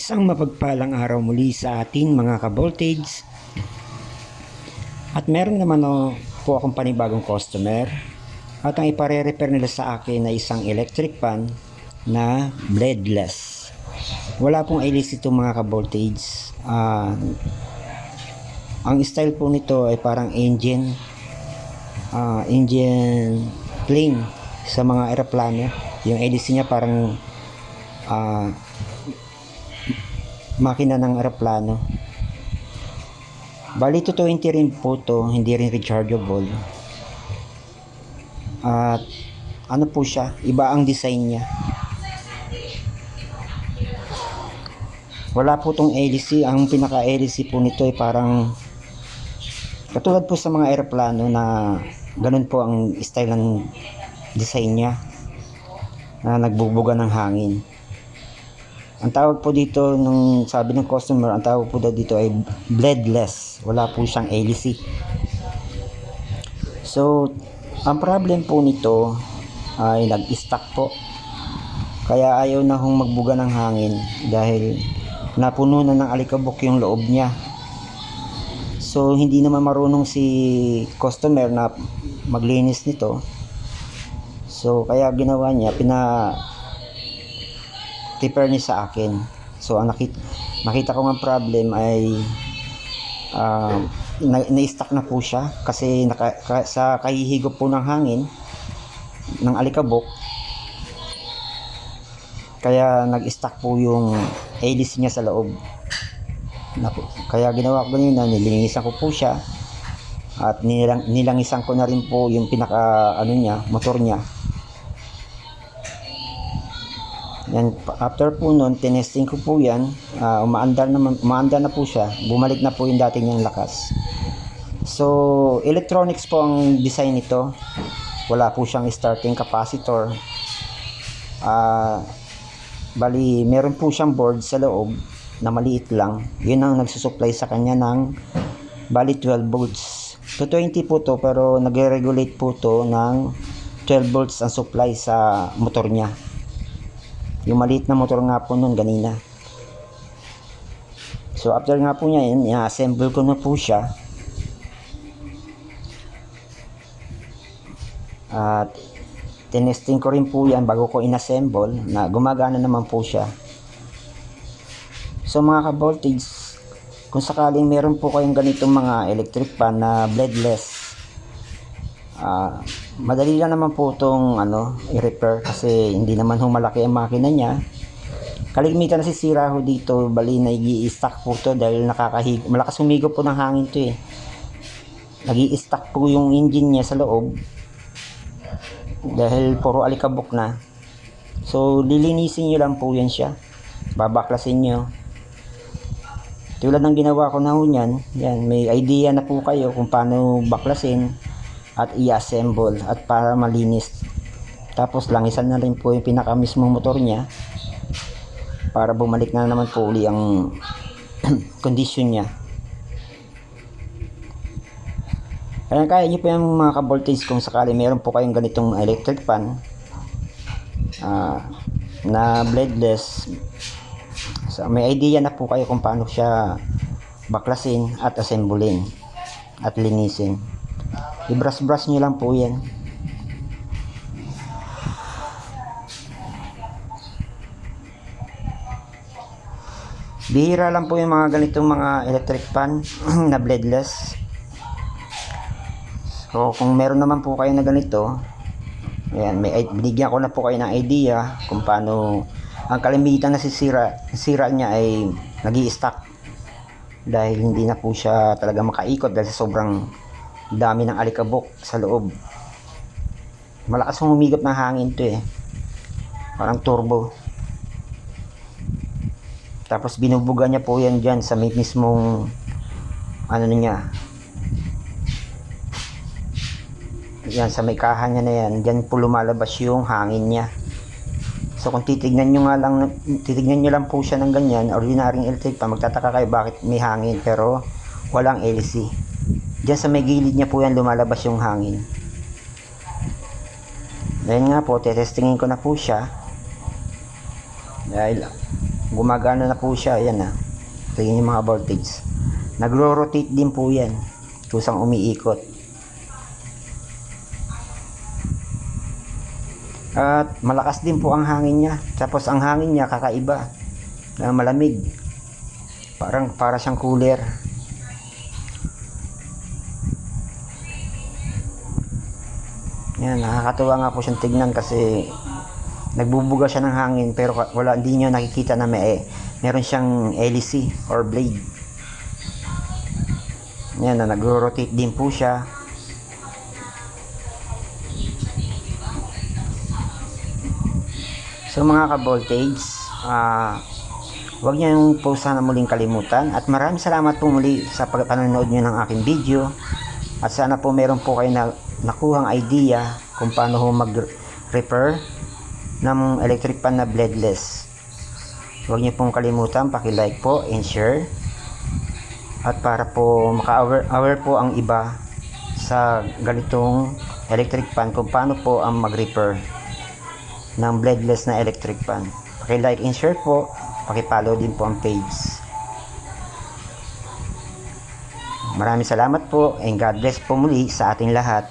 Isang mapagpalang araw muli sa atin mga ka-voltage. At meron naman po akong panibagong customer. At ang ipare-repair nila sa akin ay isang electric fan na bladeless. Wala pong ILC itong mga ka-voltage. Ang style po nito ay parang engine plane sa mga aeroplano. Yung hélice niya parang makina ng aeroplano. Bali 220 rin po to, hindi rin rechargeable. At ano po siya, iba ang design niya. Wala po tong hélice. Ang pinaka-hélice po nito ay parang katulad po sa mga aeroplano na ganun po ang style ng design niya, na nagbubuga ng hangin. Ang tawag po dito, nung sabi ng customer, ang tawag po dito ay bladeless. Wala po siyang hélice. So, ang problem po nito ay nag-stuck po. Kaya ayaw na hong magbuga ng hangin dahil napuno na ng alikabok yung loob niya. So, hindi naman marunong si customer na maglinis nito. So, kaya ginawa niya, repair niya sa akin. So, ang nakita ko ng problem ay na-stuck na po siya kasi sa kahihigop po ng hangin ng alikabok, kaya nag-stuck po yung hélice niya sa loob. Kaya ginawa ko ganyan, nilinisan ko po siya at nilangisan ko na rin po yung pinaka motor niya. Yan, after po nun, tinesting ko po yan, umaandar na po siya, bumalik na po yung dati niyang lakas. So, electronics po ang design nito. Wala po siyang starting capacitor. Bali, meron po siyang board sa loob na maliit lang. Yun ang nagsusupply sa kanya ng bali 12 volts. 220 po to, pero nagre-regulate po to ng 12 volts ang supply sa motor niya. Yung maliit na motor nga po nun ganina. So after nga po niya yun, i-assemble ko na po siya. At tinesting ko rin po yan bago ko in-assemble na gumagana naman po siya. So mga ka-voltage, kung sakaling meron po kayong ganitong mga electric fan na bladeless, madali lang naman po itong i-repair kasi hindi naman malaki ang makina niya. Kalimitan na sisira ho dito, bali nag-i-stuck po to dahil malakas humigop po ng hangin to nag-i-stuck po yung engine niya sa loob dahil puro alikabok na. So lilinisin nyo lang po yan siya, babaklasin nyo tulad ng ginawa ko na ho yan. May idea na po kayo kung paano baklasin at i-assemble at para malinis. Tapos langisan na rin po yung pinaka mismong motor niya para bumalik na naman po uli ang condition niya. Kaya nyo po yung mga ka-voltage kung sakali meron po kayong ganitong electric fan na bladeless. So, may idea na po kayo kung paano siya baklasin at assemblein at linisin. I-brush nyo lang po yan. Bihira lang po yung mga ganitong mga electric fan na bladeless. So kung meron naman po kayo na ganito, ayan, binigyan ko na po kayo ng idea kung paano. Ang kalimitan na sira niya ay nag-i-stuck dahil hindi na po siya talaga makaikot dahil sa sobrang dami ng alikabok sa loob. Malakas humigop ng hangin to parang turbo. Tapos binubuga niya po yan dyan sa may mismong niya, yan sa may kaha niya na yan. Dyan po lumalabas yung hangin niya. So kung titignan nyo lang po siya ng ganyan, ordinaryong electric fan, magtataka kayo bakit may hangin pero walang hélice. Diyan sa may gilid niya po yan lumalabas yung hangin. Dahil nga po, testingin ko na po siya. Dahil gumagana na po siya. Ayan na. Tingnan yung mga voltage. Nagro-rotate din po yan. Kusang umiikot. At malakas din po ang hangin niya. Tapos ang hangin niya kakaiba. Malamig. Para siyang cooler. Yan, nakakatuwa nga po siyang tignan kasi nagbubuga siya ng hangin pero hindi niyo nakikita na meron siyang hélice or blade. Yan, nagro-rotate din po siya. So mga ka-voltage, huwag niyo po sana muling kalimutan at maraming salamat po muli sa panonood niyo ng aking video at sana po meron po kayo nakuhang idea kung paano mag-repair ng electric pan na bladeless. Huwag niyo pong kalimutan paki-like po and share at para po maka-aware po ang iba sa ganitong electric pan kung paano po ang mag-repair ng bladeless na electric pan. Paki-like and share po, paki-follow din po ang page. Maraming salamat po and God bless po muli sa ating lahat.